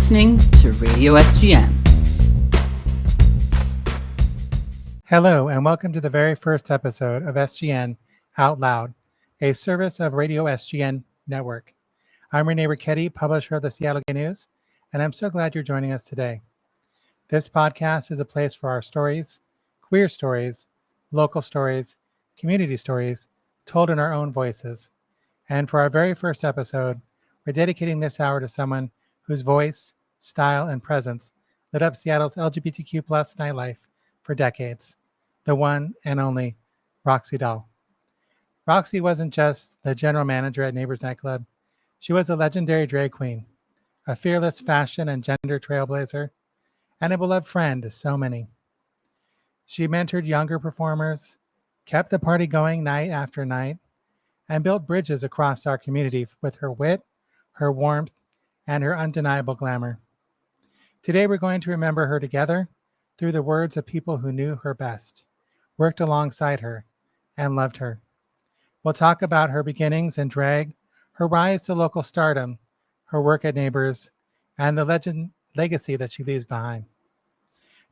listening to Radio SGN. Hello, and welcome to the very first episode of SGN Out Loud, a service of Radio SGN Network. I'm Renee, Raketty, publisher of the Seattle Gay News, and I'm so glad you're joining us today. This podcast is a place for our stories, queer stories, local stories, community stories, told in our own voices. And for our very first episode, we're dedicating this hour to someone whose voice, style, and presence lit up Seattle's LGBTQ+ nightlife for decades, the one and only Roxy Doll. Roxy wasn't just the general manager at Neighbors Nightclub. She was a legendary drag queen, a fearless fashion and gender trailblazer, and a beloved friend to so many. She mentored younger performers, kept the party going night after night, and built bridges across our community with her wit, her warmth, and her undeniable glamour. Today we're going to remember her together through the words of people who knew her best, worked alongside her, and loved her. We'll talk about her beginnings in drag, her rise to local stardom, her work at Neighbors, and the legacy that she leaves behind.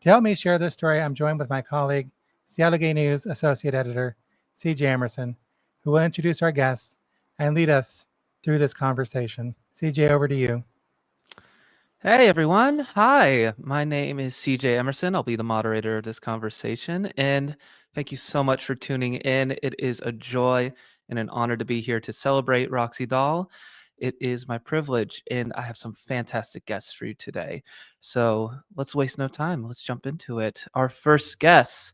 To help me share this story, I'm joined with my colleague, Seattle Gay News Associate Editor, CJ Emerson, who will introduce our guests and lead us through this conversation. CJ, over to you. Hey everyone. Hi, my name is CJ Emerson. I'll be the moderator of this conversation. And thank you so much for tuning in. It is a joy and an honor to be here to celebrate Roxy Doll. It is my privilege, and I have some fantastic guests for you today. So let's waste no time. Let's jump into it. Our first guests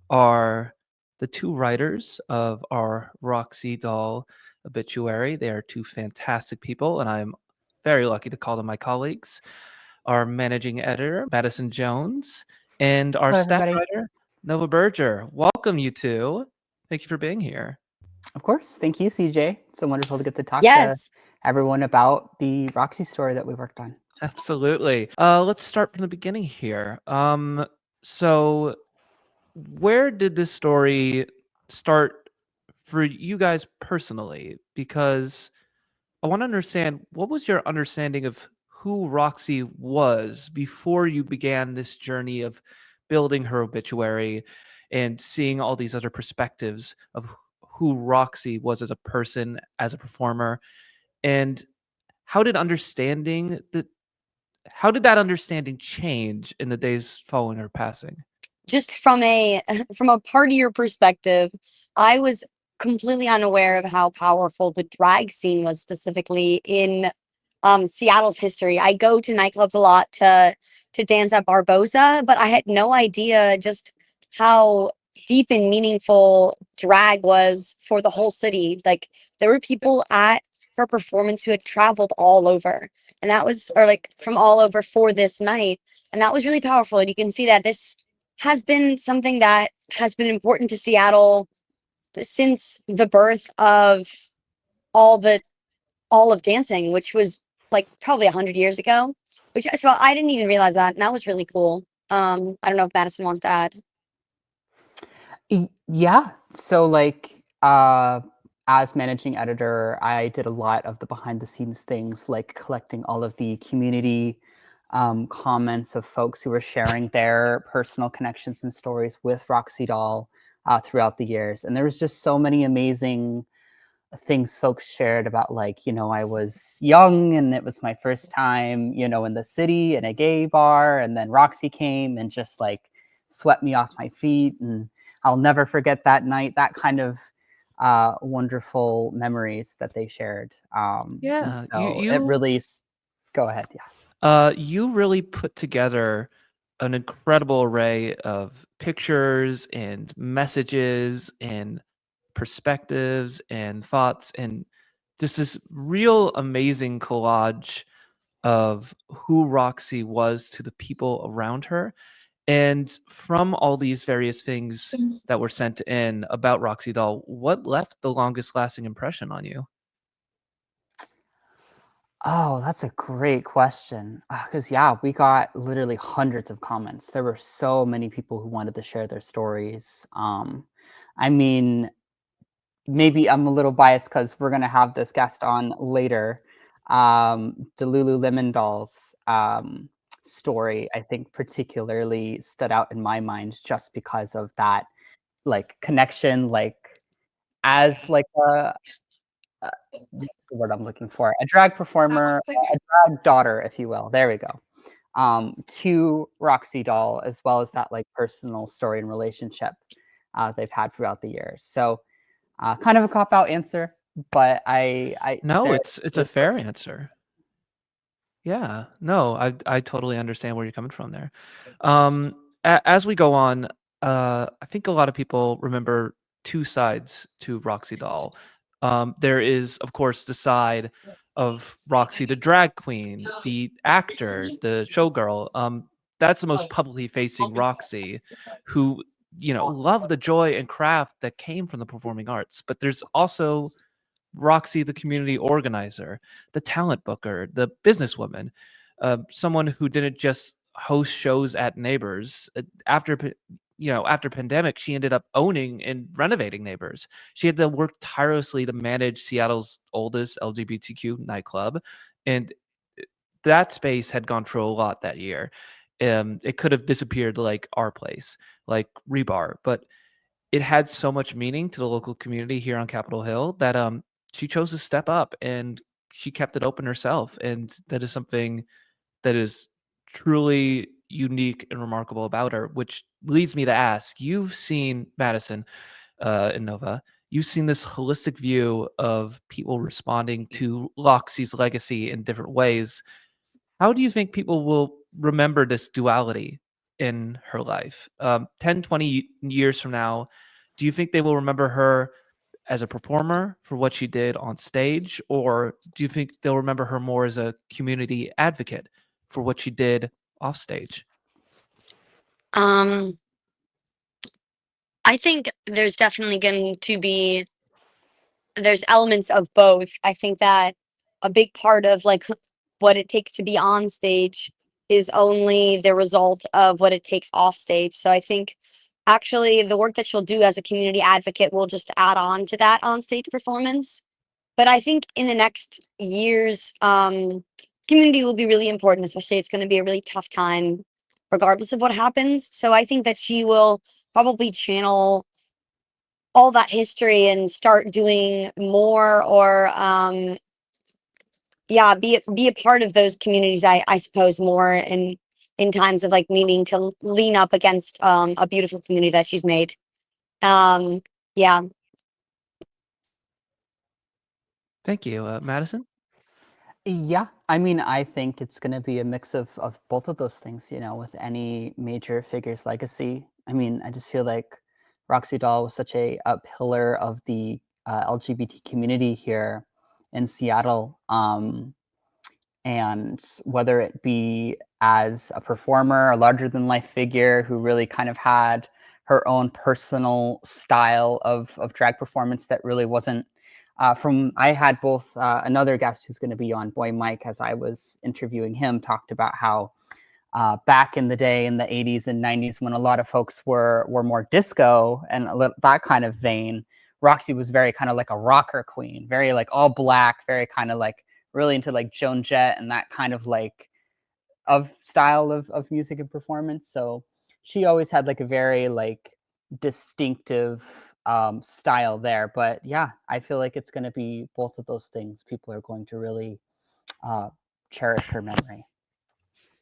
are the two writers of our Roxy Doll obituary. They are two fantastic people, and I'm very lucky to call them my colleagues. Our managing editor, Madison Jones, and our Hello, staff everybody. writer, Nova Berger. Welcome, you two. Thank you for being here. Of course. Thank you, CJ. It's so wonderful to get to talk Yes. to everyone about the Roxy story that we worked on. Absolutely. Let's start from the beginning here. So where did this story start for you guys personally? Because I want to understand, what was your understanding of who Roxy was before you began this journey of building her obituary and seeing all these other perspectives of who Roxy was as a person, as a performer, and how did that understanding change in the days following her passing? Just from a partier perspective, I was completely unaware of how powerful the drag scene was, specifically in Seattle's history. I go to nightclubs a lot to dance at Barboza, but I had no idea just how deep and meaningful drag was for the whole city. Like, there were people at her performance who had traveled all over, and that was, or like from all over for this night, and that was really powerful. And you can see that this has been something that has been important to Seattle since the birth of all of dancing, which was like probably 100 years ago. So I didn't even realize that, and that was really cool. I don't know if Madison wants to add. Yeah. So as managing editor, I did a lot of the behind the scenes things, like collecting all of the community comments of folks who were sharing their personal connections and stories with Roxy Doll throughout the years. And there was just so many amazing things folks shared about, I was young and it was my first time, in the city in a gay bar. And then Roxy came and just swept me off my feet. And I'll never forget that night, that kind of wonderful memories that they shared. Yeah, so it really, go ahead. Yeah. You really put together an incredible array of pictures and messages and perspectives and thoughts, and just this real amazing collage of who Roxy was to the people around her. And from all these various things that were sent in about Roxy Doll, what left the longest lasting impression on you? Oh, that's a great question. Because, we got literally hundreds of comments. There were so many people who wanted to share their stories. I mean, maybe I'm a little biased because we're going to have this guest on later. Delulu Lemon Doll's story, I think, particularly stood out in my mind just because of that like connection, like as like what's the word I'm looking for? A drag performer, a drag daughter, if you will. There we go. To Roxy Doll, as well as that like personal story and relationship they've had throughout the years. So kind of a cop out answer, but No, there, it's a this fair works. answer. Yeah, no, I totally understand where you're coming from there. As we go on, I think a lot of people remember two sides to Roxy Doll. There is, of course, the side of Roxy, the drag queen, the actor, the showgirl. That's the most publicly facing Roxy, who loved the joy and craft that came from the performing arts. But there's also Roxy, the community organizer, the talent booker, the businesswoman, someone who didn't just host shows at Neighbors. After pandemic, she ended up owning and renovating Neighbors. She had to work tirelessly to manage Seattle's oldest LGBTQ nightclub, and that space had gone through a lot that year. It could have disappeared like our place, like Rebar, but it had so much meaning to the local community here on Capitol Hill that she chose to step up and she kept it open herself. And that is something that is truly unique and remarkable about her, which leads me to ask, you've seen Madison and Nova, you've seen this holistic view of people responding to Loxy's legacy in different ways. How do you think people will remember this duality in her life? 10, 20 years from now, do you think they will remember her as a performer for what she did on stage? Or do you think they'll remember her more as a community advocate for what she did off stage? Um, I think there's definitely going to be there's elements of both. I think that a big part of like what it takes to be on stage is only the result of what it takes off stage. So I think actually the work that she'll do as a community advocate will just add on to that on stage performance. But I think in the next years, community will be really important, especially it's going to be a really tough time regardless of what happens. So I think that she will probably channel all that history and start doing more or be a part of those communities, I suppose, more in times of like needing to lean up against a beautiful community that she's made. um yeah. Thank you. Madison? Yeah, I mean, I think it's going to be a mix of both of those things, you know, with any major figure's legacy. I mean, I just feel like Roxy Doll was such a pillar of the LGBT community here in Seattle. And whether it be as a performer, a larger than life figure who really kind of had her own personal style of drag performance that really wasn't from I had both another guest who's going to be on, Boy Mike, as I was interviewing him, talked about how back in the day in the 80s and 90s when a lot of folks were more disco and that kind of vein, Roxy was very kind of like a rocker queen, very like all black, very kind of like really into like Joan Jett and that kind of like of style of music and performance. So she always had like a very like distinctive style there. But yeah, I feel like it's going to be both of those things. People are going to really cherish her memory.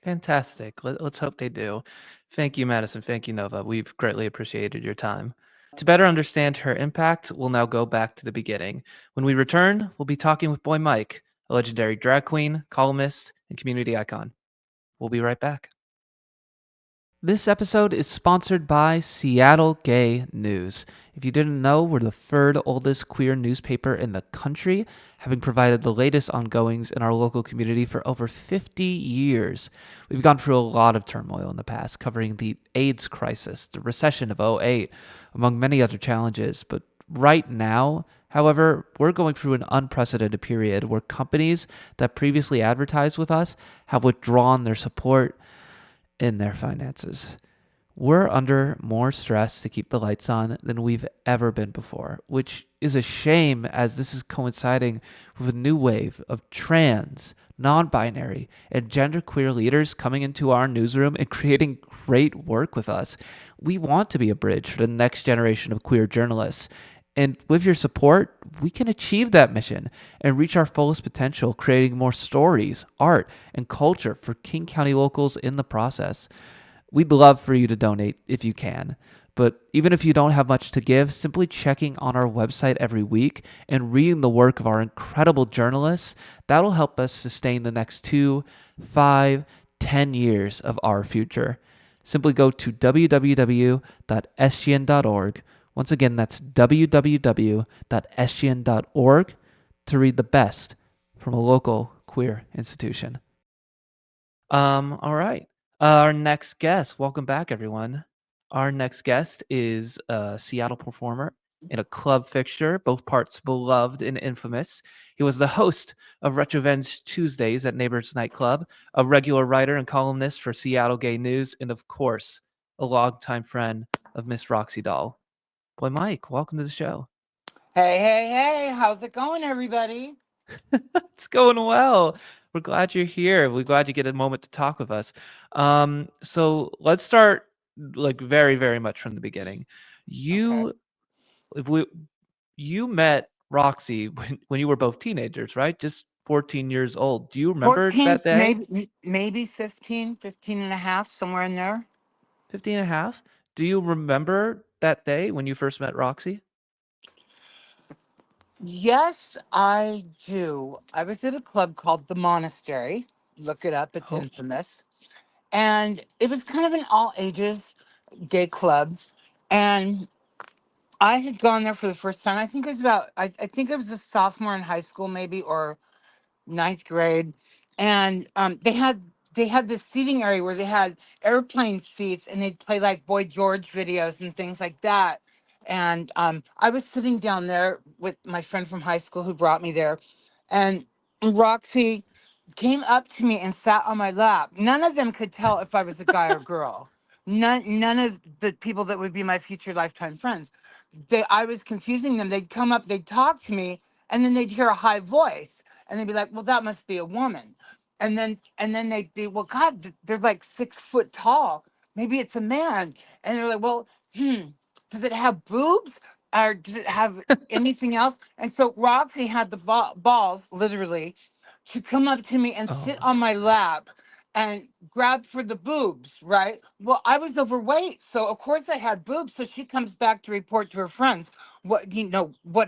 Fantastic. Let's hope they do. Thank you, Madison. Thank you, Nova. We've greatly appreciated your time. To better understand her impact, we'll now go back to the beginning. When we return, we'll be talking with Boy Mike, a legendary drag queen, columnist, and community icon. We'll be right back. This episode is sponsored by Seattle Gay News. If you didn't know, we're the third oldest queer newspaper in the country, having provided the latest ongoings in our local community for over 50 years. We've gone through a lot of turmoil in the past, covering the AIDS crisis, the recession of '08, among many other challenges. But right now, however, we're going through an unprecedented period where companies that previously advertised with us have withdrawn their support in their finances. We're under more stress to keep the lights on than we've ever been before, which is a shame as this is coinciding with a new wave of trans, non-binary, and genderqueer leaders coming into our newsroom and creating great work with us. We want to be a bridge for the next generation of queer journalists. And with your support, we can achieve that mission and reach our fullest potential, creating more stories, art, and culture for King County locals in the process. We'd love for you to donate if you can. But even if you don't have much to give, simply checking on our website every week and reading the work of our incredible journalists, that'll help us sustain the next 2, 5, 10 years of our future. Simply go to www.sgn.org. Once again, that's www.sgn.org to read the best from a local queer institution. All right. Our next guest, welcome back, everyone. Our next guest is a Seattle performer and a club fixture, both parts beloved and infamous. He was the host of Retrovenge Tuesdays at Neighbors Nightclub, a regular writer and columnist for Seattle Gay News, and of course, a longtime friend of Miss Roxy Doll. Boy, Mike, welcome to the show. Hey, hey, hey, how's it going, everybody? It's going well. We're glad you're here. We're glad you get a moment to talk with us. So let's start like very, very much from the beginning. You, if we, you met Roxy when you were both teenagers, right? Just 14 years old. Do you remember 14, that day? maybe 15 and a half, somewhere in there. 15 and a half? Do you remember that day when you first met Roxy? Yes, I do. I was at a club called The Monastery. Look it up, it's Oh, infamous. And it was kind of an all ages gay club. And I had gone there for the first time. I think it was I think it was a sophomore in high school, maybe, or ninth grade, and they had this seating area where they had airplane seats, and they'd play like Boy George videos and things like that. And I was sitting down there with my friend from high school who brought me there, and Roxy came up to me and sat on my lap. None of them could tell if I was a guy or girl. None of the people that would be my future lifetime friends. I was confusing them. They'd come up, they'd talk to me, and then they'd hear a high voice, and they'd be like, "Well, that must be a woman." And then they'd be, "Well, God, they're like 6 foot tall. Maybe it's a man." And they're like, "Well, does it have boobs, or does it have anything else?" And so Roxy had the balls, literally, to come up to me and sit oh, on my lap and grab for the boobs, right? Well, I was overweight, so of course I had boobs. So she comes back to report to her friends what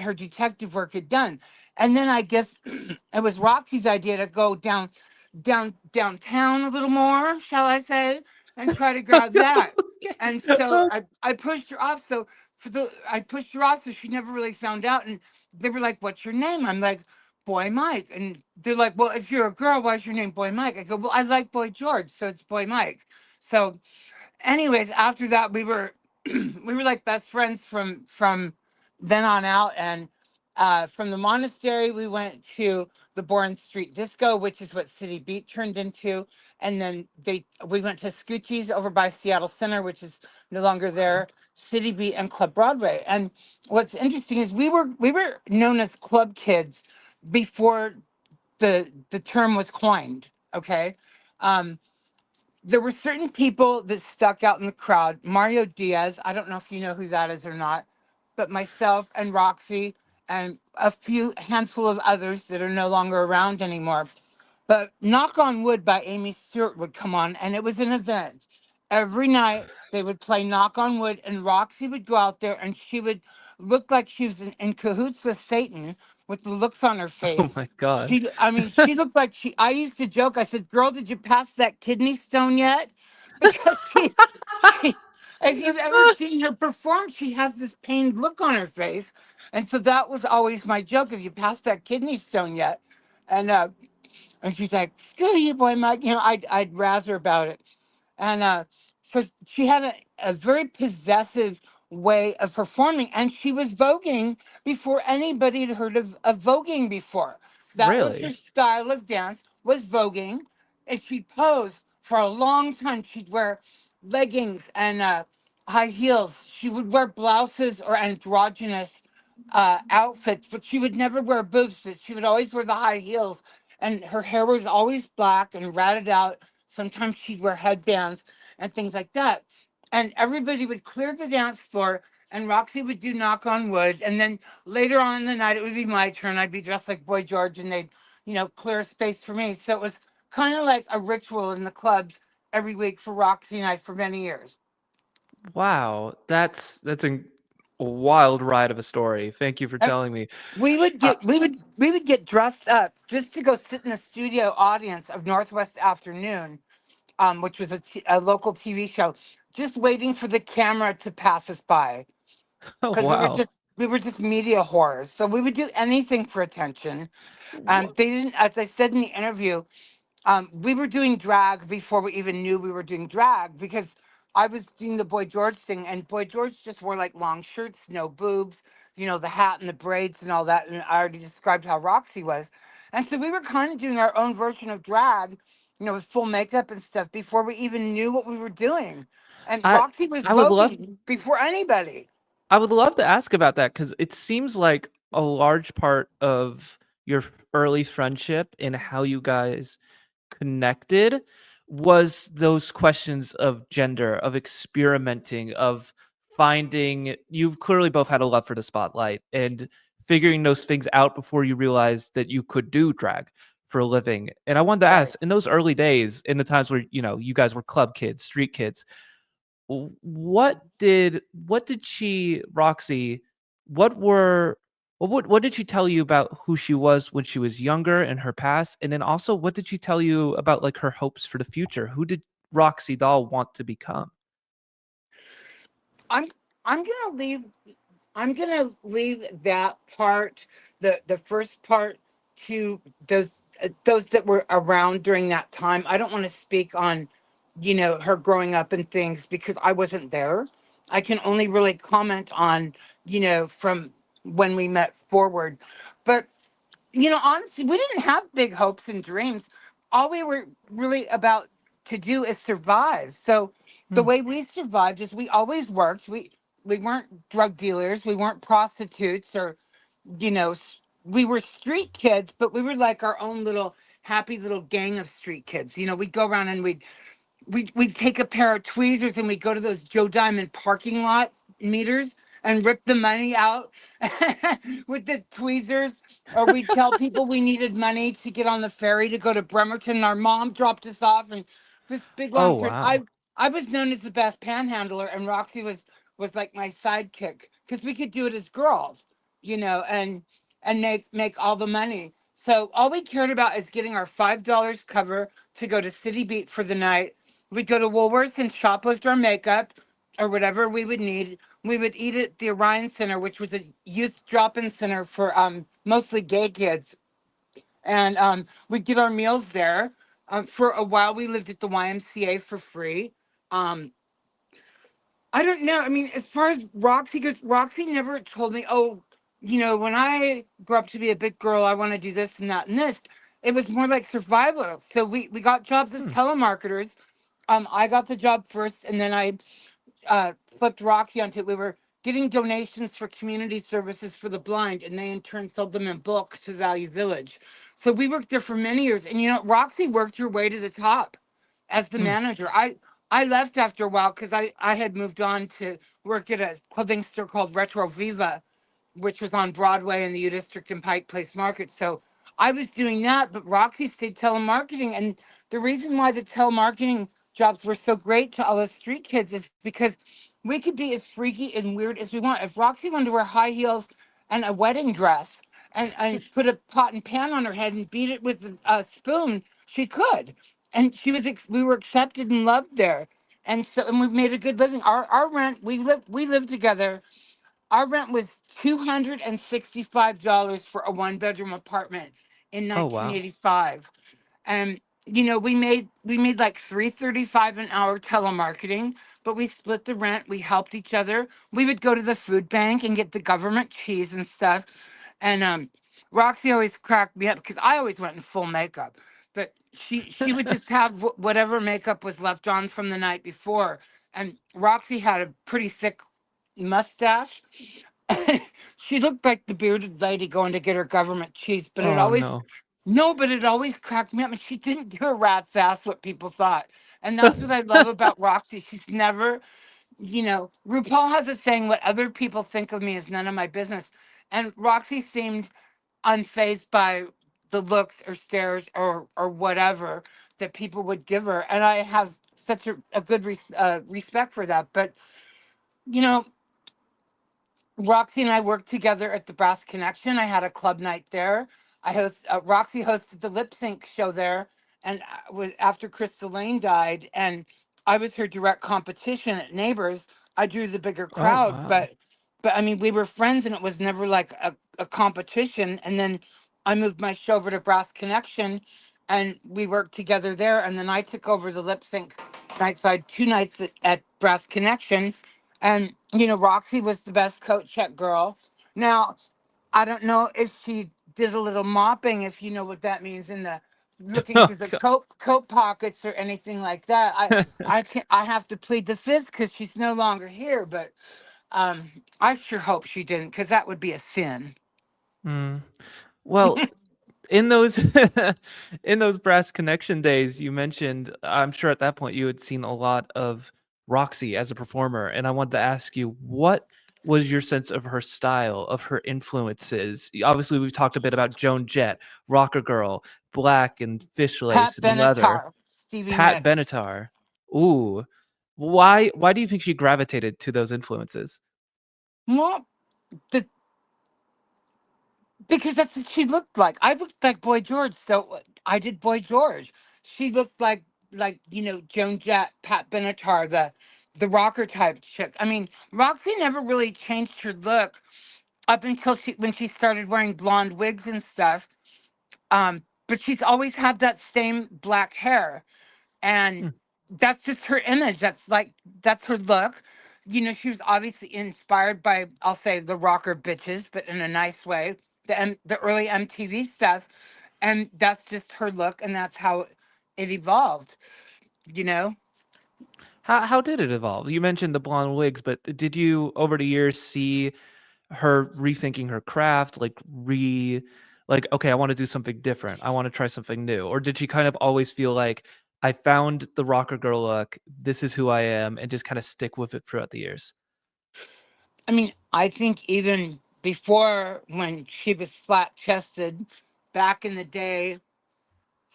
her detective work had done. And then I guess it was Roxy's idea to go downtown a little more, shall I say, and try to grab that. And so okay. I pushed her off. So I pushed her off, so she never really found out. And they were like, "What's your name?" I'm like, "Boy Mike." And they're like, "Well, if you're a girl, why's your name Boy Mike?" I go, "Well, I like Boy George, so it's Boy Mike." So anyways, after that we were we were like best friends from then on out. And from the monastery we went to the Bourne Street Disco, which is what City Beat turned into. And then we went to Scoochie's over by Seattle Center, which is no longer there, City Beat, and Club Broadway. And what's interesting is we were known as club kids before the term was coined. Okay. um there were certain people that stuck out in the crowd. Mario Diaz, I don't know if you know who that is or not, but myself and Roxy and a few handful of others that are no longer around anymore. But Knock on Wood by Amy Stewart would come on, and it was an event. Every night they would play Knock on Wood, and Roxy would go out there and she would look like she was in cahoots with Satan with the looks on her Oh face. my God. I mean, she looked like I used to joke, I said, "Girl, did you pass that kidney stone yet?" Because if you've ever seen her perform, she has this pained look on her face. And so that was always my joke: "Have you passed that kidney stone yet?" And and she's like, "Screw you, Boy Mike." I'd razz her about it. And so she had a very possessive way of performing, and she was voguing before anybody had heard of voguing before. That was her Really? style of dance, was voguing. And she'd pose for a long time. She'd wear leggings and high heels. She would wear blouses or androgynous outfits, but she would never wear boobs. But she would always wear the high heels, and her hair was always black and ratted out. Sometimes she'd wear headbands and things like that. And everybody would clear the dance floor, and Roxy would do knock on wood. And then later on in the night, it would be my turn. I'd be dressed like Boy George, and they'd, clear space for me. So it was kind of like a ritual in the clubs every week for Roxy and I for many years. Wow, that's a wild ride of a story. Thank you for And telling me. we would Uh, get dressed up just to go sit in the studio audience of Northwest Afternoon, which was a local TV show, just waiting for the camera to pass us by oh because wow. we were just media whores. So we would do anything for attention. Wha- They didn't, as I said in the interview, we were doing drag before we even knew we were doing drag because I was doing the Boy George thing, and Boy George just wore like long shirts, no boobs, the hat and the braids and all that. And I already described how Roxy was. And so we were kind of doing our own version of drag, with full makeup and stuff before we even knew what we were doing. And I Roxy was I would love voguing before anybody. I would love to ask about that because it seems like a large part of your early friendship and how you guys connected was those questions of gender, of experimenting, of finding. You've clearly both had a love for the spotlight and figuring those things out before you realized that you could do drag for a living. And I wanted to Right. ask, in those early days, in the times where you guys were club kids, street kids, what did she Roxy what were what did she tell you about who she was when she was younger and her past? And then also what did she tell you about like her hopes for the future? Who did Roxy Doll want to become? I'm I'm gonna leave I'm gonna leave that part, the first part, to those that were around during that time. I don't want to speak on, her growing up and things because I wasn't there. I can only really comment on, from when we met forward. But honestly, we didn't have big hopes and dreams. All we were really about to do is survive. So the Hmm. way we survived is we always worked. We weren't drug dealers. We weren't prostitutes or, we were street kids, but we were like our own little happy little gang of street kids. We'd go around and we'd take a pair of tweezers and we'd go to those Joe Diamond parking lot meters and rip the money out with the tweezers. Or we'd tell people we needed money to get on the ferry to go to Bremerton. And our mom dropped us off, and this big Oh long story. wow. I was known as the best panhandler, and Roxy was like my sidekick because we could do it as girls, and make all the money. So all we cared about is getting our $5 cover to go to City Beat for the night. We'd go to Woolworths and shoplift our makeup or whatever we would need. We would eat at the Orion Center, which was a youth drop-in center for mostly gay kids, and we'd get our meals there. For a while, we lived at the YMCA for free. Um, I don't know. I mean, as far as Roxy goes, Roxy never told me, oh, when I grow up to be a big girl, I want to do this and that and this. It was more like survival. So we got jobs as Hmm. telemarketers. I got the job first, and then I flipped Roxy onto it. We were getting donations for community services for the blind, and they in turn sold them in bulk to Value Village. So we worked there for many years, and Roxy worked her way to the top as the Hmm. manager. I left after a while because I had moved on to work at a clothing store called Retro Viva, which was on Broadway in the U District and Pike Place Market. So I was doing that, but Roxy stayed telemarketing. And the reason why the telemarketing jobs were so great to all the street kids is because we could be as freaky and weird as we want. If Roxy wanted to wear high heels and a wedding dress and put a pot and pan on her head and beat it with a spoon, she could. And we were accepted and loved there. And we've made a good living. Our rent, we lived together. Our rent was $265 for a one-bedroom apartment in Oh wow. 1985. And we made like 335 an hour telemarketing, but we split the rent. We helped each other. We would go to the food bank and get the government cheese and stuff. And Roxy always cracked me up because I always went in full makeup, but she would just have whatever makeup was left on from the night before. and Roxy had a pretty thick mustache. She looked like the bearded lady going to get her government cheese, but it Oh always no. no, but it always cracked me up. And she didn't give a rat's ass what people thought. And that's what I love about Roxy. She's never, RuPaul has a saying, what other people think of me is none of my business. And Roxy seemed unfazed by the looks or stares or whatever that people would give her. And I have such a good respect for that. But, you know, Roxy and I worked together at the Brass Connection. I had a club night there. Roxy hosted the lip sync show there, and was after Crystal Lane died, and I was her direct competition at Neighbors. I drew the bigger Oh crowd, wow. but I mean, we were friends, and it was never like a competition. And then I moved my show over to Brass Connection, and we worked together there. And then I took over the lip sync night, so I had 2 nights at Brass Connection, and, Roxy was the best coat check girl. Now, I don't know if she did a little mopping, if you know what that means, in the looking Oh through the god. coat pockets or anything like that. I have to plead the fifth because she's no longer here, but I sure hope she didn't, because that would be a sin. Mm. Well, in those in those Brass Connection days you mentioned, I'm sure at that point you had seen a lot of Roxy as a performer, and I wanted to ask you, what was your sense of her style, of her influences? Obviously, we've talked a bit about Joan Jett, Rocker Girl, Black and Fish Pat Lace and Leather, Benatar, Stevie Pat Nicks. Benatar. Ooh. Why do you think she gravitated to those influences? Well, the because that's what she looked like. I looked like Boy George, so I did Boy George. She looked like Joan Jett, Pat Benatar, the rocker type chick. I mean, Roxy never really changed her look up until when she started wearing blonde wigs and stuff. But she's always had that same black hair, and Hmm. that's just her image. That's her look. She was obviously inspired by, I'll say, the rocker bitches, but in a nice way. The early MTV stuff, and that's just her look, and that's how it evolved. You know, How did it evolve? You mentioned the blonde wigs, but did you over the years see her rethinking her craft, like, okay, I want to do something different. I want to try something new. Or did she kind of always feel like I found the rocker girl look, this is who I am, and just kind of stick with it throughout the years? I mean, I think even before, when she was flat chested, back in the day,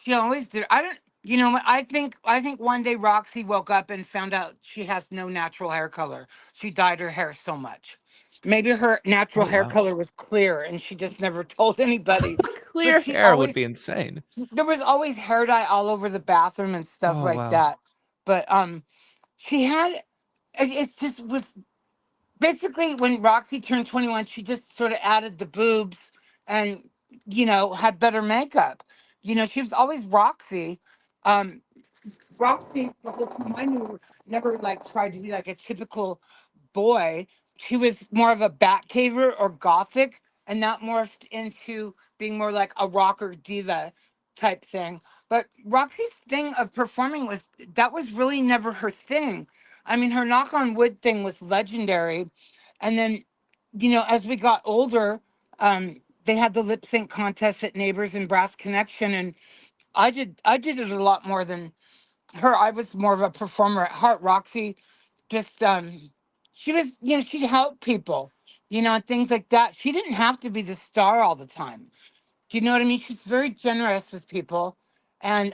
she always did. I don't. You know what? I think one day Roxy woke up and found out she has no natural hair color. She dyed her hair so much. Maybe her natural Oh hair wow. color was clear and she just never told anybody. But Clear hair would be insane. there was always hair dye all over the bathroom and stuff Oh like wow. that. But she had it just was basically, when Roxy turned 21, she just sort of added the boobs and, had better makeup. She was always Roxy. Um, Roxy, the whole time I knew, never like tried to be like a typical boy. She was more of a Batcaver or gothic, and that morphed into being more like a rocker diva type thing. But Roxy's thing of performing was really never her thing. I mean, her knock on wood thing was legendary. And then, as we got older, they had the lip sync contest at Neighbors and Brass Connection, and I did it a lot more than her. I was more of a performer at heart. Roxy just she was, she helped people, and things like that. She didn't have to be the star all the time. Do you know what I mean? She's very generous with people, and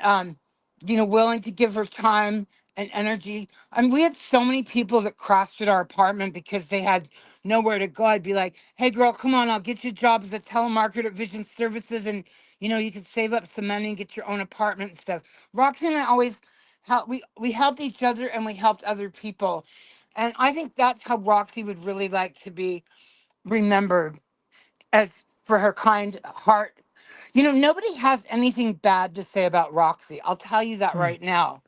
willing to give her time and energy. I mean, we had so many people that crashed at our apartment because they had nowhere to go. I'd be like, "Hey, girl, come on, I'll get you a job as a telemarketer at Vision Services, and you could save up some money and get your own apartment and stuff." Roxy and I always help. We helped each other and we helped other people, and I think that's how Roxy would really like to be remembered, as for her kind heart. Nobody has anything bad to say about Roxy. I'll tell you that Hmm. right now.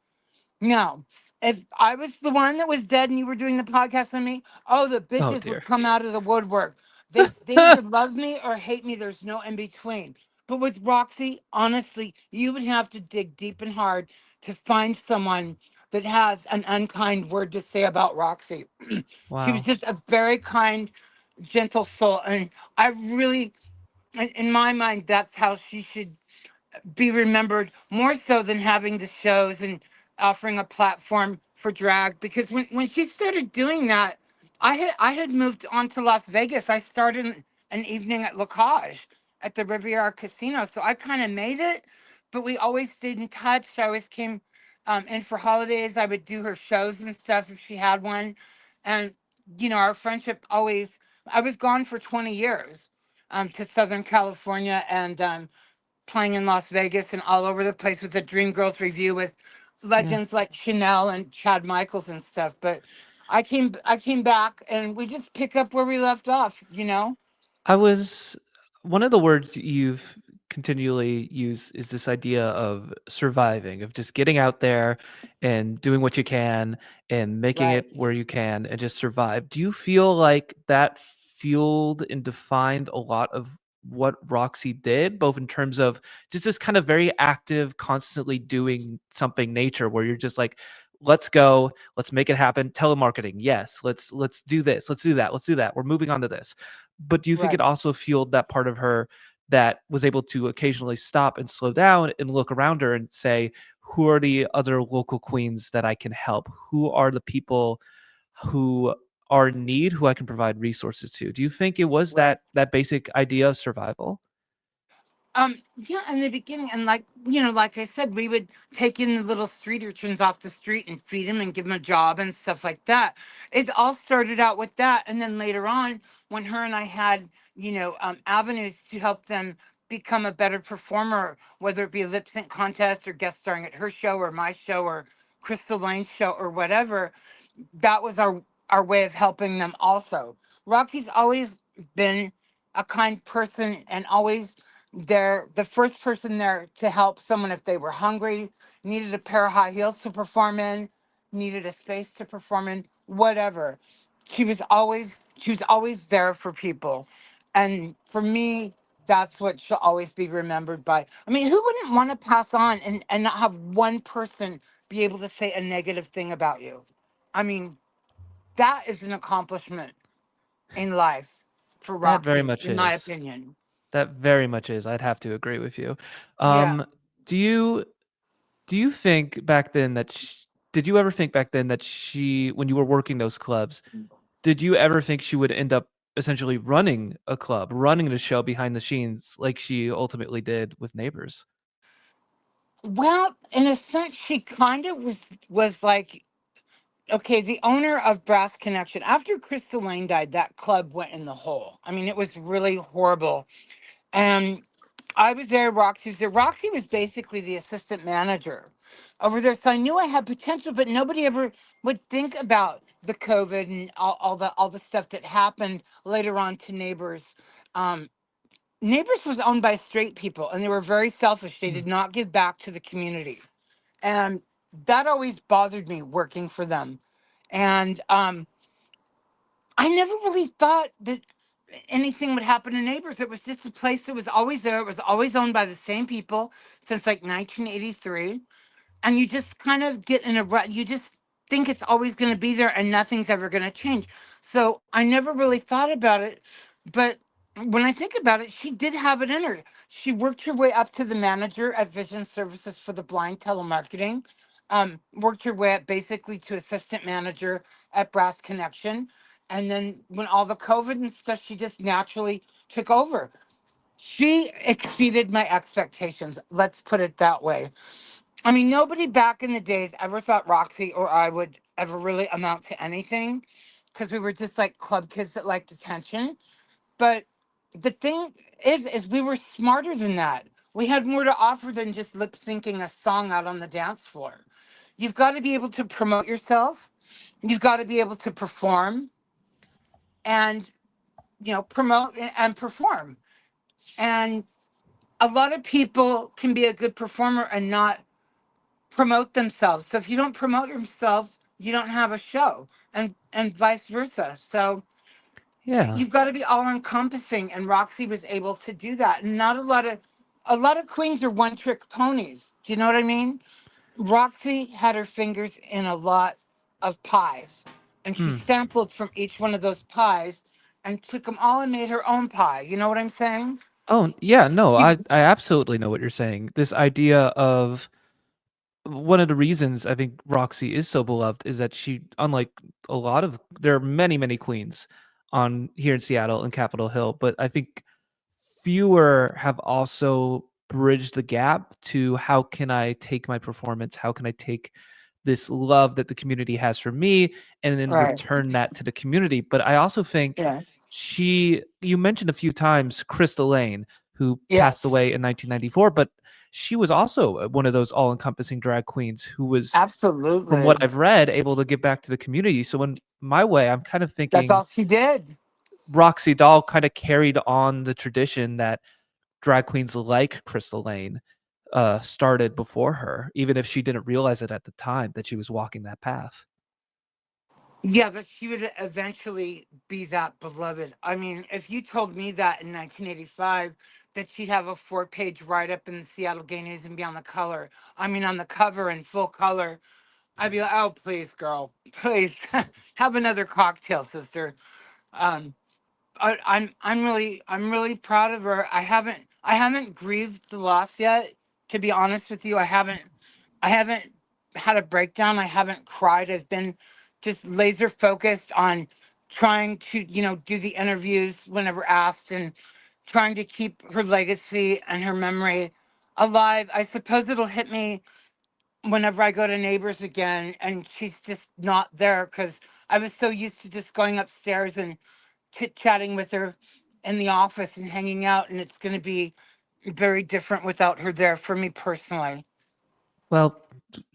No. If I was the one that was dead and you were doing the podcast on me, oh, the Oh bitches would dear. come out of the woodwork. They either love me or hate me. There's no in between. But with Roxy, honestly, you would have to dig deep and hard to find someone that has an unkind word to say about Roxy. She was Wow. just a very kind, gentle soul. And I really, in my mind, that's how she should be remembered, more so than having the shows and offering a platform for drag. Because when she started doing that, I had moved on to Las Vegas. I started an evening at La Cage at the Riviera Casino, so I kind of made it. But we always stayed in touch. I always came in for holidays. I would do her shows and stuff if she had one, and our friendship always. I was gone for 20 years to Southern California, and playing in Las Vegas and all over the place with the Dream Girls review with Yeah. legends like Chanel and Chad Michaels and stuff. But I came back and we just pick up where we left off. I was one of the words you've continually used is this idea of surviving, of just getting out there and doing what you can and making Right. it where you can and just survive. Do you feel like that fueled and defined a lot of what Roxy did, both in terms of just this kind of very active, constantly doing something nature where you're just like, let's go, let's make it happen. Telemarketing, yes, let's do this, let's do that, let's do that. We're moving on to this. But do you think it Right. also fueled that part of her that was able to occasionally stop and slow down and look around her and say, who are the other local queens that I can help? Who are the people who are in need who I can provide resources to? Do you think it was Right. that basic idea of survival? Yeah, in the beginning, and like I said, we would take in the little street urchins off the street and feed them and give them a job and stuff like that. It all started out with that, and then later on, when her and I had, avenues to help them become a better performer, whether it be a lip sync contest or guest starring at her show or my show or Crystal Lane's show or whatever, that was our way of helping them also. Roxy's always been a kind person and always there, the first person there to help someone if they were hungry, needed a pair of high heels to perform in, needed a space to perform in, whatever. She was always there for people. And for me, that's what she'll always be remembered by. I mean, who wouldn't want to pass on and not have one person be able to say a negative thing about you? I mean, that is an accomplishment in life for That very Roxy, much in my is. opinion. That very much is. I'd have to agree with you. Yeah. Do you think back then that did you ever think back then that when you were working those clubs, did you ever think she would end up essentially running a club, running the show behind the scenes like she ultimately did with Neighbors? Well, in a sense, she kind of was like, okay, the owner of Brass Connection. After Crystal Lane died, that club went in the hole. I mean, it was really horrible. And I was there, Roxy was there. Roxy was basically the assistant manager over there. So I knew I had potential, but nobody ever would think about the COVID and all the stuff that happened later on to Neighbors. Um, Neighbors was owned by straight people, and they were very selfish. They Mm. did not give back to the community, and that always bothered me working for them. And I never really thought that anything would happen to Neighbors. It was just a place that was always there. It was always owned by the same people since like 1983, and you just kind of get in a rut. You just think it's always going to be there and nothing's ever going to change. So I never really thought about it. But when I think about it, she did have it in her. She worked her way up to the manager at Vision Services for the Blind Telemarketing, worked her way up basically to assistant manager at Brass Connection. And then when all the COVID and stuff, she just naturally took over. She exceeded my expectations. Let's put it that way. I mean, nobody back in the days ever thought Roxy or I would ever really amount to anything because we were just like club kids that liked attention. But the thing is we were smarter than that. We had more to offer than just lip syncing a song out on the dance floor. You've got to be able to promote yourself. You've got to be able to perform and, promote and perform. And a lot of people can be a good performer and not promote themselves. So if you don't promote yourselves, you don't have a show, and vice versa. So Yeah. you've got to be all encompassing, and Roxy was able to do that. And not a lot of queens are one trick ponies. Do you know what I mean? Roxy had her fingers in a lot of pies, and she Hmm. sampled from each one of those pies and took them all and made her own pie. You know what I'm saying? Oh, yeah, no, She, I absolutely know what you're saying. This idea of one of the reasons I think Roxy is so beloved is that she, unlike a lot of, there are many, many queens on here in Seattle and Capitol Hill, but I think fewer have also bridged the gap to how can I take my performance? How can I take this love that the community has for me and then right. return that to the community? But I also think Yeah. you mentioned a few times Crystal Lane, who passed Yes. away in 1994, but she was also one of those all-encompassing drag queens who was, from what Absolutely. I've read, able to give back to the community. So in my way, I'm kind of That's thinking all she did. Roxy Doll kind of carried on the tradition that drag queens like Crystal Lane started before her, even if she didn't realize it at the time that she was walking that path. Yeah, that she would eventually be that beloved. I mean, if you told me that in 1985, that she'd have a 4-page write-up in the Seattle Gay News and be on the color, I mean, on the cover in full color, I'd be like, oh, please, girl, please, have another cocktail, sister. Um, I'm really proud of her. I haven't grieved the loss yet. To be honest with you, I haven't had a breakdown. I haven't cried. I've been just laser focused on trying to, do the interviews whenever asked and trying to keep her legacy and her memory alive. I suppose it'll hit me whenever I go to Neighbors again and she's just not there because I was so used to just going upstairs and chit chatting with her in the office and hanging out, and it's going to be very different without her there for me personally. Well,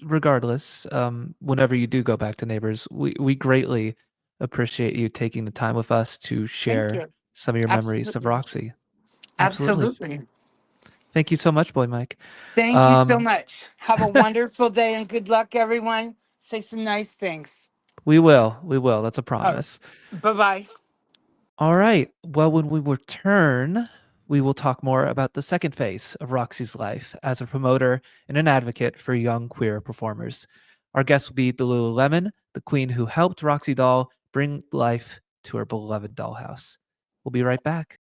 regardless, whenever you do go back to Neighbors, we greatly appreciate you taking the time with us to Thank share you. some of your memories of Absolutely. Roxy. Absolutely. Absolutely. Thank you so much, Boy Mike. Thank you so Um, much. Have a wonderful day and good luck, everyone. Say some nice things. we will. We will. That's a Oh, promise. bye bye. All right. Well, when we return, we will talk more about the second phase of Roxy's life as a promoter and an advocate for young queer performers. Our guest will be Delulu Lemon, the queen who helped Roxy Doll bring life to her beloved dollhouse. We'll be right back.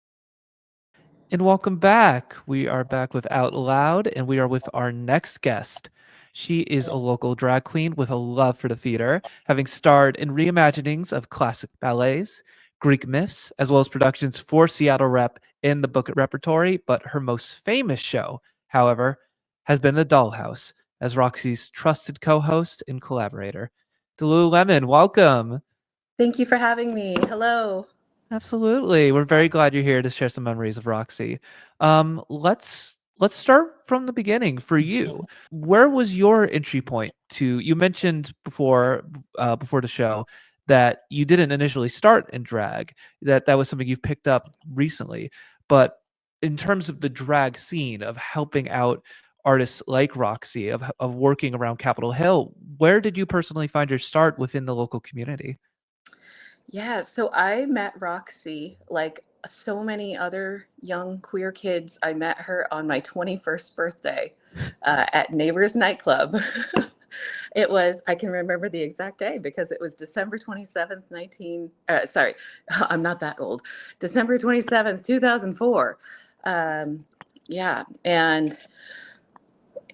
And welcome back. We are back with Out Loud, and we are with our next guest. She is a local drag queen with a love for the theater, having starred in reimaginings of classic ballets, Greek myths, as well as productions for Seattle Rep in the book repertory. But her most famous show, however, has been The Dollhouse, as Roxy's trusted co-host and collaborator. Delulu Lemon, welcome. Thank you for having me. Hello. Absolutely. We're very glad you're here to share some memories of Roxy. Let's start from the beginning for you. Where was your entry point to, you mentioned before the show that you didn't initially start in drag, that was something you've picked up recently. But in terms of the drag scene of helping out artists like Roxy, of working around Capitol Hill, where did you personally find your start within the local community? Yeah, so I met Roxy like so many other young queer kids. I met her on my 21st birthday at Neighbors Nightclub. I can remember the exact day because it was December 27th, sorry, I'm not that old. December 27th, 2004. Yeah, and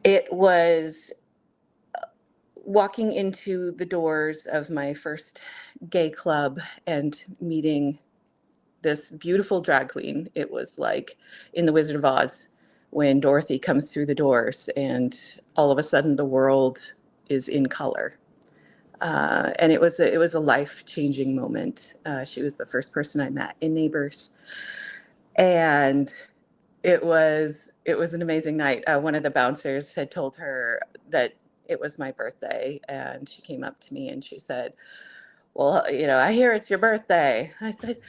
it was walking into the doors of my first gay club and meeting this beautiful drag queen. It was like in The Wizard of Oz when Dorothy comes through the doors and all of a sudden the world is in color. And it was a life-changing moment. She was the first person I met in Neighbors, and it was an amazing night. One of the bouncers had told her that it was my birthday, and she came up to me and she said, well, I hear it's your birthday. I said,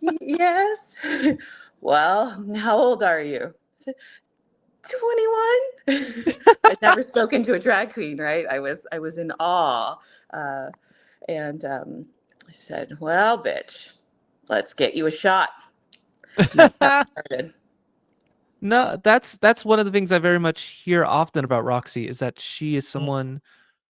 yes. Well, how old are you? I said, 21. I'd never spoken to a drag queen, right? I was in awe. Uh, and I said, well, bitch, let's get you a shot. And that's how it started. No, that's one of the things I very much hear often about Roxy is that she is someone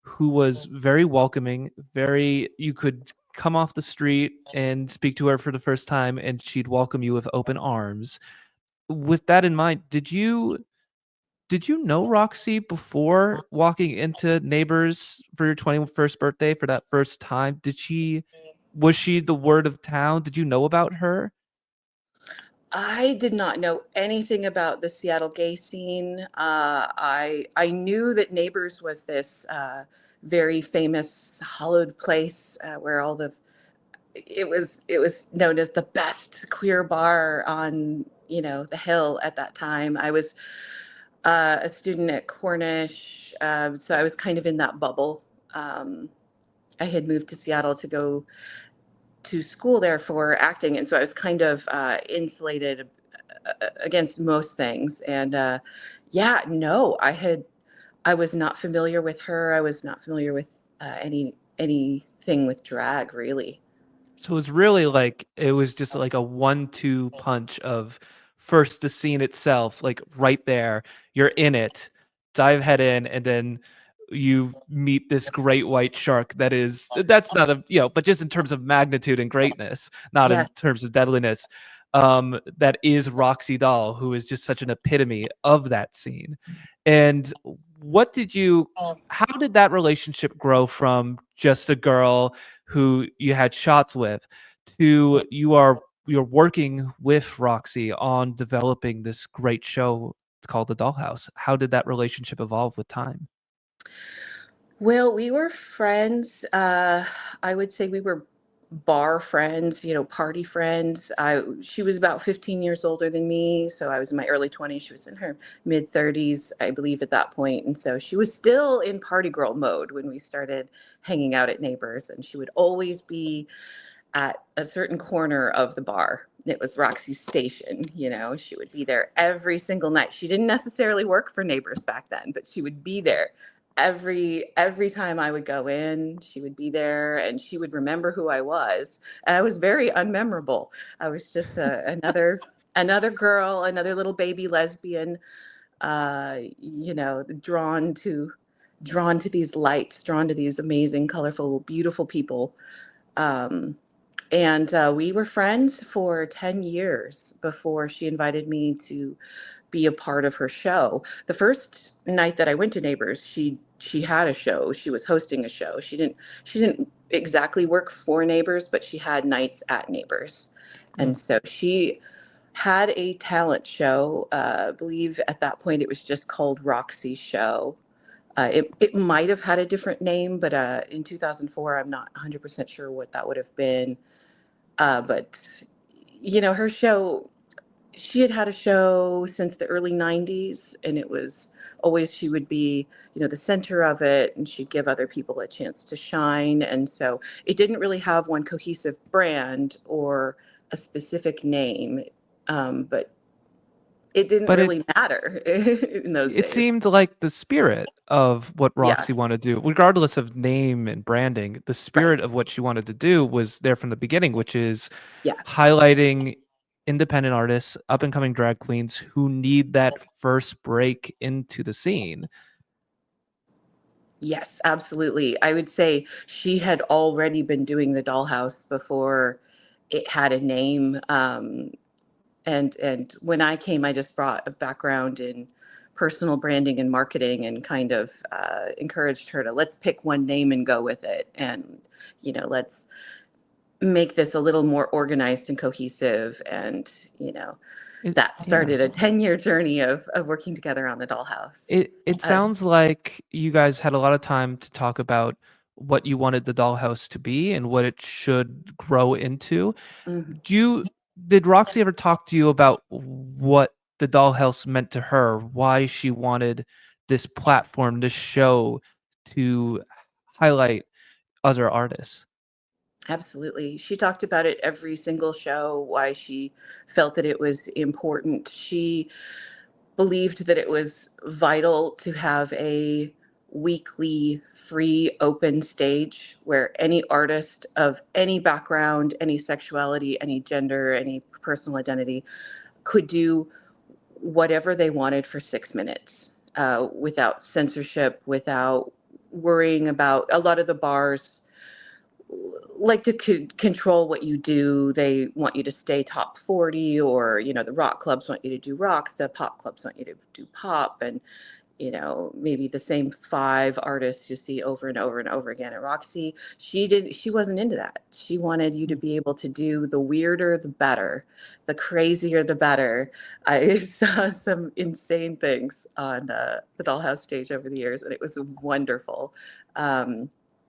who was very welcoming, very you could come off the street and speak to her for the first time and she'd welcome you with open arms. With that in mind, did you know Roxy before walking into Neighbors for your 21st birthday for that first time? Was she the word of town? Did you know about her? I did not know anything about the Seattle gay scene. I knew that Neighbors was this very famous hollowed place where all the it was known as the best queer bar on the hill at that time. I was a student at Cornish, so I was kind of in that bubble. Um, I had moved to Seattle to go to school there for acting, and so I was kind of insulated against most things. And yeah, no, I was not familiar with her. I was not familiar with anything with drag, really. So it was really like it was just like a 1-2 punch of first the scene itself, like right there, you're in it, dive head in, and then you meet this great white shark that's not but just in terms of magnitude and greatness, not in Yes. terms of deadliness. That is Roxy Doll, who is just such an epitome of that scene. And what did you how did that relationship grow from just a girl who you had shots with to you're working with Roxy on developing this great show called The Dollhouse? How did that relationship evolve with time? Well, we were friends. I would say we were bar friends, party friends. She was about 15 years older than me, so I was in my early 20s. She was in her mid 30s, I believe, at that point, and so she was still in party girl mode when we started hanging out at Neighbors, and she would always be at a certain corner of the bar. It was Roxy's station, she would be there every single night. She didn't necessarily work for Neighbors back then, but she would be there every time I would go in. She would be there and she would remember who I was. And I was very unmemorable. I was just another girl, another little baby lesbian, drawn to these lights, drawn to these amazing, colorful, beautiful people. Um, and we were friends for 10 years before she invited me to be a part of her show. The first night that I went to Neighbors, she had a show. She was hosting a show. She didn't exactly work for Neighbors, but she had nights at Neighbors. And so she had a talent show. I believe at that point it was just called Roxy's Show. It might have had a different name, but in 2004, I'm not 100% sure what that would have been. But her show, she had a show since the early 90s, and it was always she would be, the center of it, and she'd give other people a chance to shine. And so it didn't really have one cohesive brand or a specific name, but it didn't But really matter in those it days. seemed like the spirit of what Yeah, Roxy wanted to do, regardless of name and branding, the right. spirit of what she wanted to do was there from the beginning, which is Yeah. highlighting independent artists, up and coming drag queens who need that first break into the scene. Yes, absolutely. I would say she had already been doing the dollhouse before it had a name. And when I came, I just brought a background in personal branding and marketing, and kind of encouraged her to let's pick one name and go with it, and let's make this a little more organized and cohesive. And It, that yeah. started a 10-year journey of working together on the dollhouse. It sounds As like you guys had a lot of time to talk about what you wanted the dollhouse to be and what it should grow into. Mhm. Do you did Roxy ever talk to you about what the dollhouse meant to her, why she wanted this platform, this show to highlight other artists? Absolutely. She talked about it every single show, why she felt that it was important. She believed that it was vital to have a weekly free open stage where any artist of any background, any sexuality, any gender, any personal identity could do whatever they wanted for 6 minutes, without censorship, without worrying about. A lot of the bars like to control what you do. They want you to stay top 40, or, the rock clubs want you to do rock, the pop clubs want you to do pop, and maybe the same 5 artists you see over and over and over again. At Roxy, she wasn't into that. She wanted you to be able to do the weirder, the better, the crazier, the better. I saw some insane things on the Dollhouse stage over the years, and it was wonderful.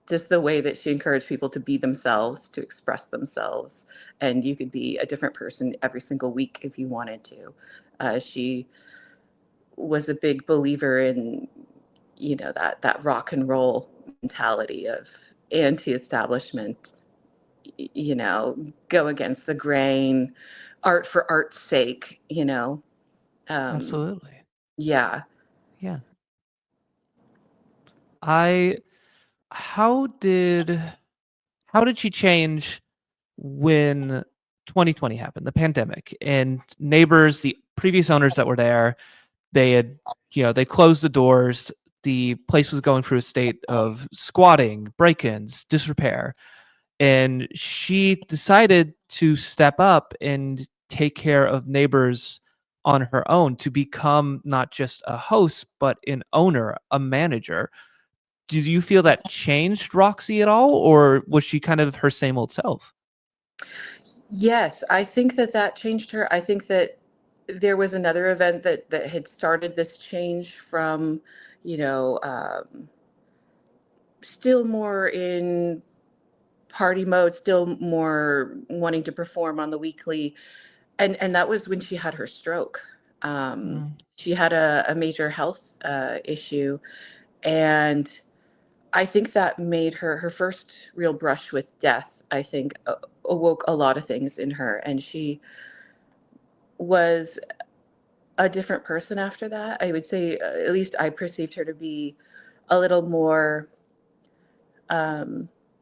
Just the way that she encouraged people to be themselves, to express themselves, and you could be a different person every single week if you wanted to. She was a big believer in, that rock and roll mentality of anti-establishment, go against the grain, art for art's sake, Absolutely. Yeah. Yeah. How did she change when 2020 happened, the pandemic, and Neighbors, the previous owners that were there, they had, they closed the doors. The place was going through a state of squatting, break-ins, disrepair. And she decided to step up and take care of Neighbors on her own, to become not just a host, but an owner, a manager. Do you feel that changed Roxy at all, or was she kind of her same old self? Yes, I think that changed her. I think that there was another event that had started this change from, still more in party mode, still more wanting to perform on the weekly, and that was when she had her stroke. She had a major health issue, and I think that made her first real brush with death. I think awoke a lot of things in her, and she was a different person after that. I would say, at least I perceived her to be a little more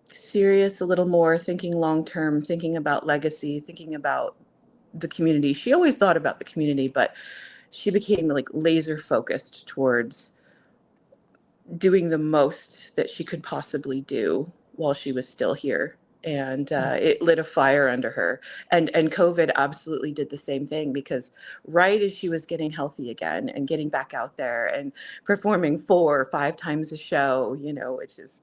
serious, a little more thinking long term, thinking about legacy, thinking about the community. She always thought about the community, but she became like laser focused towards doing the most that she could possibly do while she was still here. And it lit a fire under her. And COVID absolutely did the same thing, because right as she was getting healthy again and getting back out there and performing 4 or 5 times a show, which is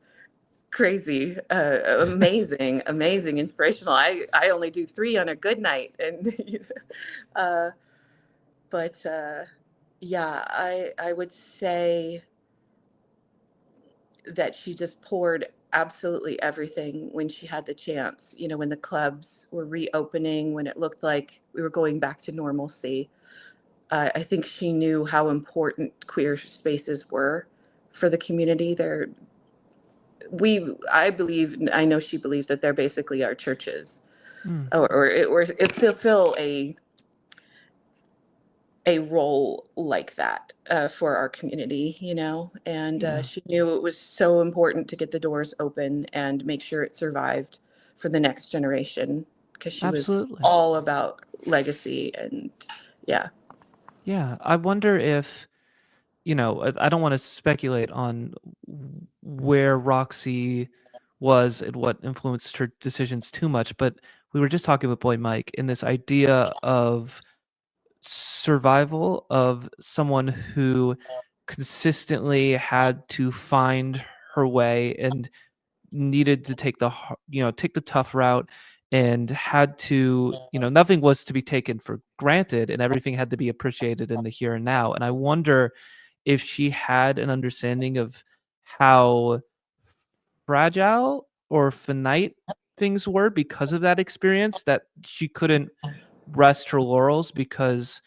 crazy, amazing, inspirational. I only do 3 on a good night. And but yeah, I would say that she just poured absolutely everything when she had the chance, when the clubs were reopening, when it looked like we were going back to normalcy. I think she knew how important queer spaces were for the community. I know she believes that they're basically our churches, or it fulfill a role like that for our community, and she knew it was so important to get the doors open and make sure it survived for the next generation, because she Absolutely. was all about legacy. And yeah. Yeah. I wonder if, I don't want to speculate on where Roxy was and what influenced her decisions too much, but we were just talking with Boy Mike, in this idea of survival of someone who consistently had to find her way and needed to take take the tough route, and had to, nothing was to be taken for granted, and everything had to be appreciated in the here and now. And I wonder if she had an understanding of how fragile or finite things were because of that experience, that she couldn't rest her laurels, because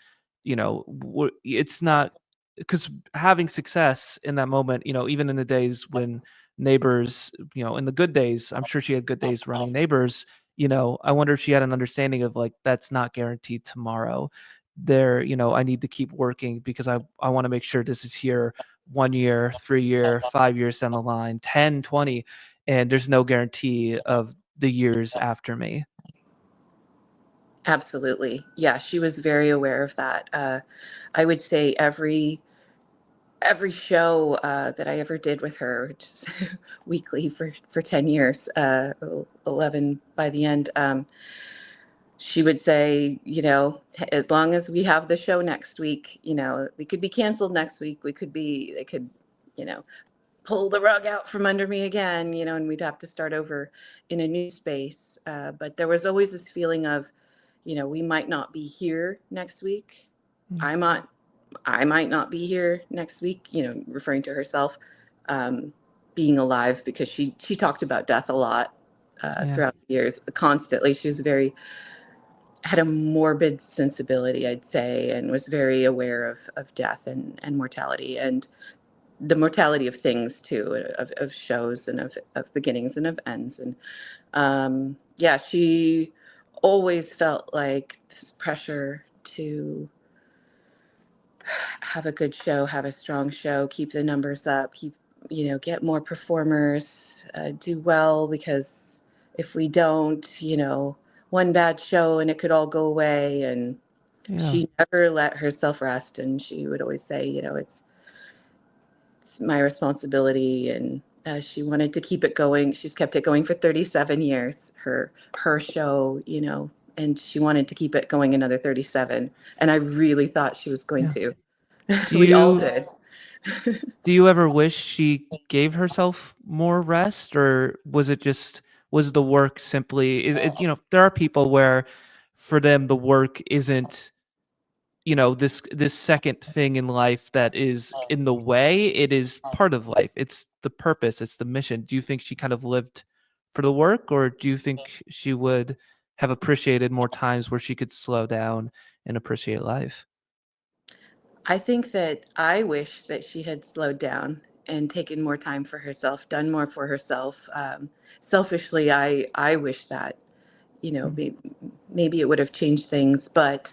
it's not, because having success in that moment, even in the days when Neighbors, in the good days, I'm sure she had good days running Neighbors. I wonder if she had an understanding of, like, that's not guaranteed tomorrow. I need to keep working, because I want to make sure this is here 1 year, 3 year, 5 years down the line, 10, 20, and there's no guarantee of the years after me. Absolutely. Yeah, she was very aware of that. I would say every show that I ever did with her, which is weekly for 10 years, 11 by the end, she would say, as long as we have the show next week, we could be canceled next week. They could, you know, pull the rug out from under me again, and we'd have to start over in a new space. But there was always this feeling of, we might not be here next week. Mm. I might not be here next week, referring to herself, being alive, because she talked about death a lot Yeah. throughout the years, constantly. She was had a morbid sensibility, I'd say, and was very aware of death and mortality, and the mortality of things too, of shows and of beginnings and of ends. And yeah, she always felt like this pressure to have a good show, have a strong show, keep the numbers up, get more performers, do well, because if we don't, one bad show and it could all go away. And Yeah. she never let herself rest. And she would always say, it's my responsibility. And she wanted to keep it going. She's kept it going for 37 years, her show, and she wanted to keep it going another 37. And I really thought she was going Yeah. to. Do We all you did. do you ever wish she gave herself more rest, or was the work simply there are people where for them the work isn't this second thing in life that is in the way. It is part of life. It's the purpose, it's the mission. Do you think she kind of lived for the work, or do you think she would have appreciated more times where she could slow down and appreciate life? I think that I wish that she had slowed down and taken more time for herself, done more for herself. Selfishly, I wish that, Mm. maybe it would have changed things. But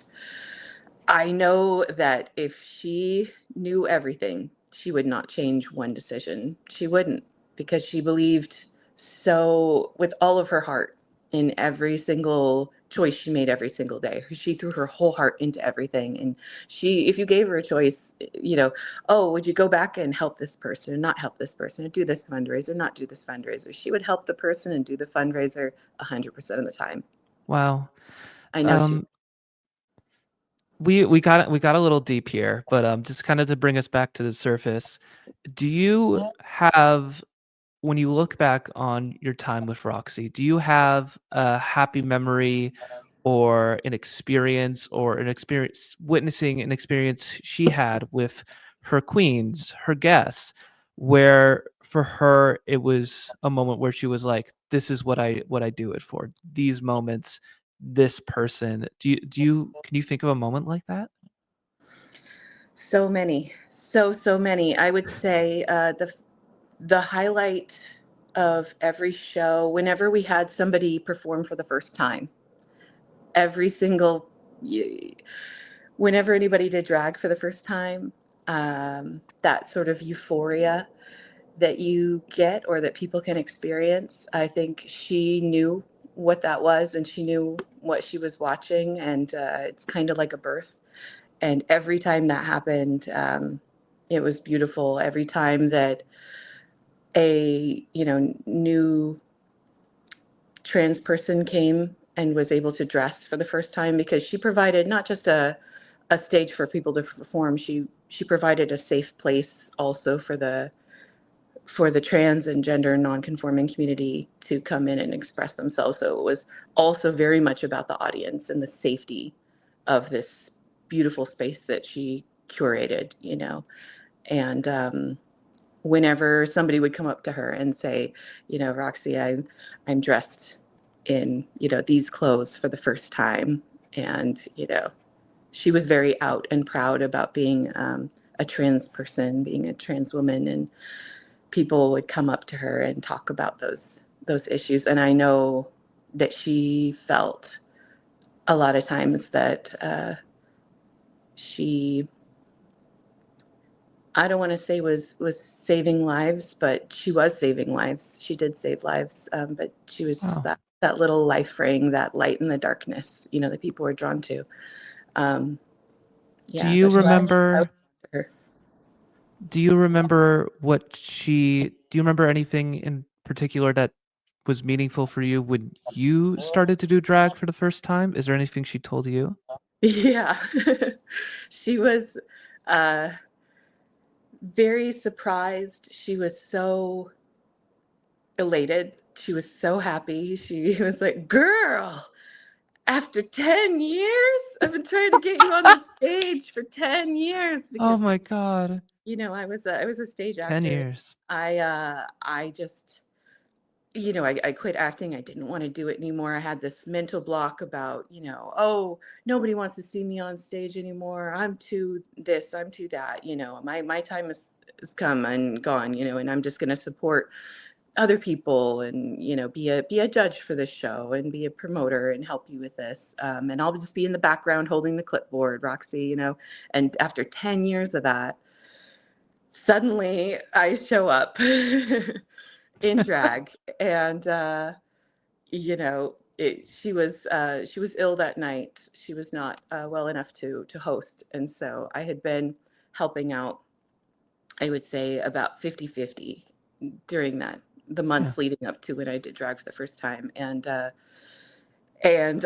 I know that if she knew everything, she would not change one decision. She wouldn't, because she believed so with all of her heart in every single choice she made every single day. She threw her whole heart into everything. And if you gave her a choice, oh, would you go back and help this person, not help this person, or do this fundraiser, not do this fundraiser? She would help the person and do the fundraiser 100% of the time. Wow. I know she. um we got a little deep here, but just kind of to bring us back to the surface, do you have, when you look back on your time with Roxy, do you have a happy memory or an experience witnessing an experience she had with her queens, her guests, where for her it was a moment where she was like, "This is what I do it for. These moments, this person." Can you think of a moment like that? So many, so many. I would say the highlight of every show, whenever we had somebody perform for the first time, every single, y- whenever anybody did drag for the first time, that sort of euphoria that you get or that people can experience, I think she knew what that was, and she knew what she was watching, and it's kind of like a birth. And every time that happened, it was beautiful. Every time that a new trans person came and was able to dress for the first time, because she provided not just a stage for people to perform, she provided a safe place also for the trans and gender non-conforming community to come in and express themselves. So it was also very much about the audience and the safety of this beautiful space that she curated, and whenever somebody would come up to her and say, Roxy, I'm dressed in, these clothes for the first time. And, she was very out and proud about being a trans person, being a trans woman. And people would come up to her and talk about those issues. And I know that she felt a lot of times that she I don't want to say was saving lives, but she was saving lives. She did save lives, but she was just Wow. that little life ring, that light in the darkness, that people were drawn to. Do Yeah, you but I was remember? drawn to her. Do you remember do you remember anything in particular that was meaningful for you when you started to do drag for the first time? Is there anything she told you? Yeah, she was uh, very surprised. She was so elated. She was so happy. She was like, "Girl, after 10 years, I've been trying to get you on the stage for 10 years Oh because my God. I was a stage 10 actor. years. I just I quit acting. I didn't want to do it anymore. I had this mental block about, oh, nobody wants to see me on stage anymore. I'm too this, I'm too that, my time is come and gone, and I'm just going to support other people and, be a judge for this show and be a promoter and help you with this. And I'll just be in the background holding the clipboard, Roxy, and after 10 years of that, suddenly I show up in drag and she was ill that night. She was not well enough to host, and so I had been helping out, I would say about 50-50 during the Yeah. months leading up to when I did drag for the first time. And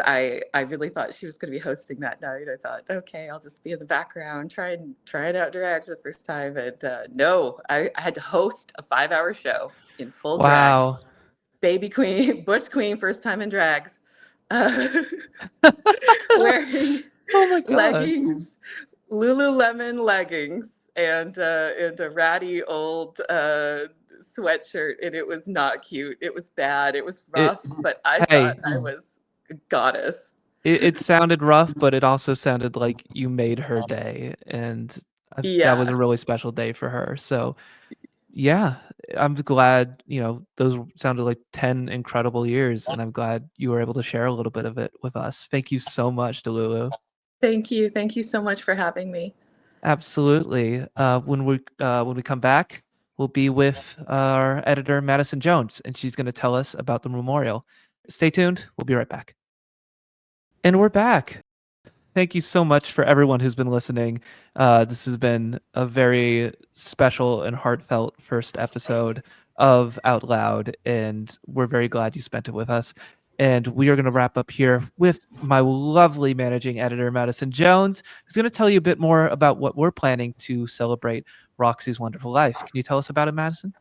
I really thought she was going to be hosting that night. I thought, okay, I'll just be in the background trying out drag for the first time. And no, I had to host a 5-hour show in full drag. Wow. Baby queen, bush queen, first time in drags, uh, wearing Oh my God. leggings, Lululemon leggings, and a ratty old sweatshirt, and it was not cute. It was bad. It was rough, but I Hey, thought I was a goddess. it sounded rough, but it also sounded like you made her day, and that was Yeah. a really special day for her. So, yeah, I'm glad, those sounded like 10 incredible years, and I'm glad you were able to share a little bit of it with us. Thank you so much, Delulu. Thank you. Thank you so much for having me. Absolutely. When we come back, we'll be with our editor, Madison Jones, and she's going to tell us about the memorial. Stay tuned. We'll be right back. And we're back. Thank you so much for everyone who's been listening. This has been a very special and heartfelt first episode of Out Loud, and we're very glad you spent it with us. And we are going to wrap up here with my lovely managing editor, Madison Jones, who's going to tell you a bit more about what we're planning to celebrate Roxy's wonderful life. Can you tell us about it, Madison?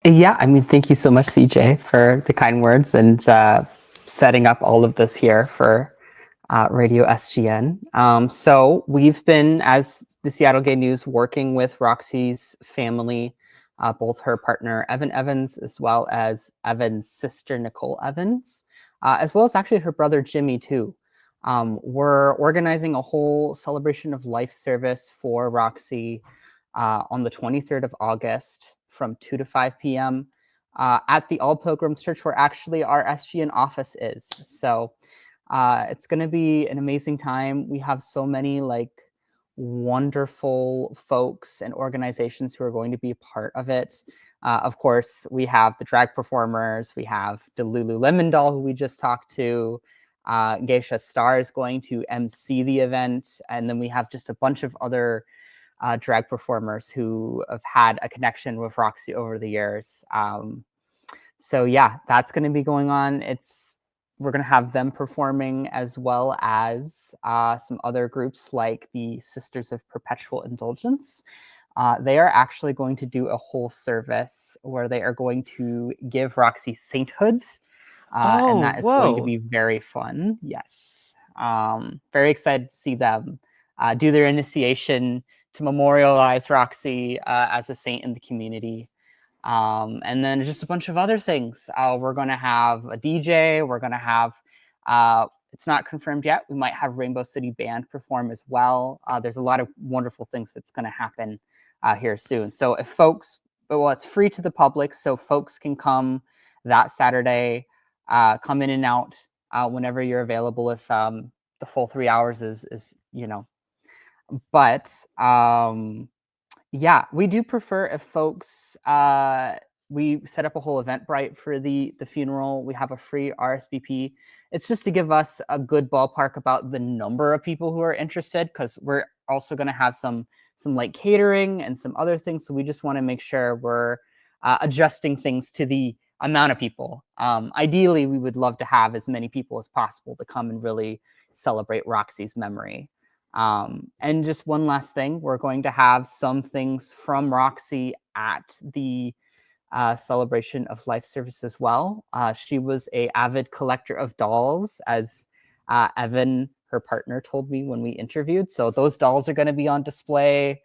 Yeah, thank you so much, CJ, for the kind words and setting up all of this here for Radio SGN. So we've been, as the Seattle Gay News, working with Roxy's family, both her partner, Evan Evans, as well as Evan's sister, Nicole Evans, as well as actually her brother, Jimmy, too. We're organizing a whole celebration of life service for Roxy on the 23rd of August from 2 to 5 p.m. At the All Pilgrims Church, where actually our SGN office is. So it's going to be an amazing time. We have so many wonderful folks and organizations who are going to be a part of it. Of course, we have the drag performers. We have Delulu Lemon Doll, who we just talked to. Geisha Star is going to MC the event. And then we have just a bunch of other drag performers who have had a connection with Roxy over the years. So yeah, that's going to be going on. We're going to have them performing, as well as some other groups like the Sisters of Perpetual Indulgence. They are actually going to do a whole service where they are going to give Roxy sainthood. And that is going to whoa. be very fun. Yes. Very excited to see them do their initiation to memorialize Roxy as a saint in the community. And then just a bunch of other things. We're going to have a DJ. We're going to have, it's not confirmed yet, we might have Rainbow City Band perform as well. There's a lot of wonderful things that's going to happen here soon. So if folks, well, it's free to the public, so folks can come that Saturday, come in and out whenever you're available if the full 3 hours is. But Yeah, we do prefer if folks we set up a whole Eventbrite for the funeral. We have a free RSVP. It's just to give us a good ballpark about the number of people who are interested, because we're also going to have some like catering and some other things. So we just want to make sure we're adjusting things to the amount of people. Ideally, we would love to have as many people as possible to come and really celebrate Roxy's memory. And just one last thing, we're going to have some things from Roxy at the celebration of life service as well. She was an avid collector of dolls, as Evan, her partner, told me when we interviewed. So those dolls are going to be on display.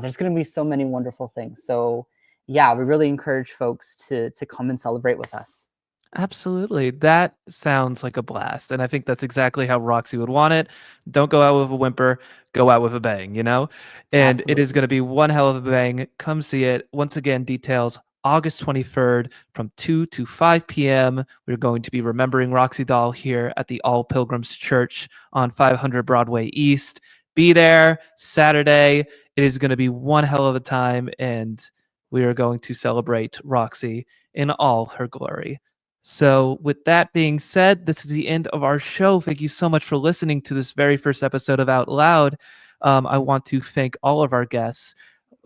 There's going to be so many wonderful things. So yeah, we really encourage folks to come and celebrate with us. Absolutely. That sounds like a blast. And I think that's exactly how Roxy would want it. Don't go out with a whimper, go out with a bang, you know? And it is Absolutely. going to be one hell of a bang. Come see it. Once again, details August 23rd from 2 to 5 p.m. We're going to be remembering Roxy Doll here at the All Pilgrims Church on 500 Broadway East. Be there Saturday. It is going to be one hell of a time. And we are going to celebrate Roxy in all her glory. So, with that being said, this is the end of our show. Thank you so much for listening to this very first episode of Out Loud. I want to thank all of our guests,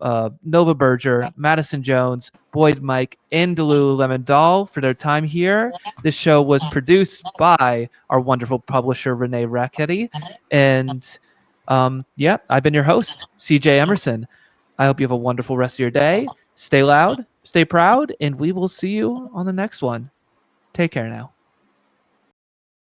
Nova Berger, Madison Jones, Boyd Mike, and Delulu Lemon Doll for their time here. This show was produced by our wonderful publisher, Renee Raketty. And yeah, I've been your host, CJ Emerson. I hope you have a wonderful rest of your day. Stay loud, stay proud, and we will see you on the next one. Take care now.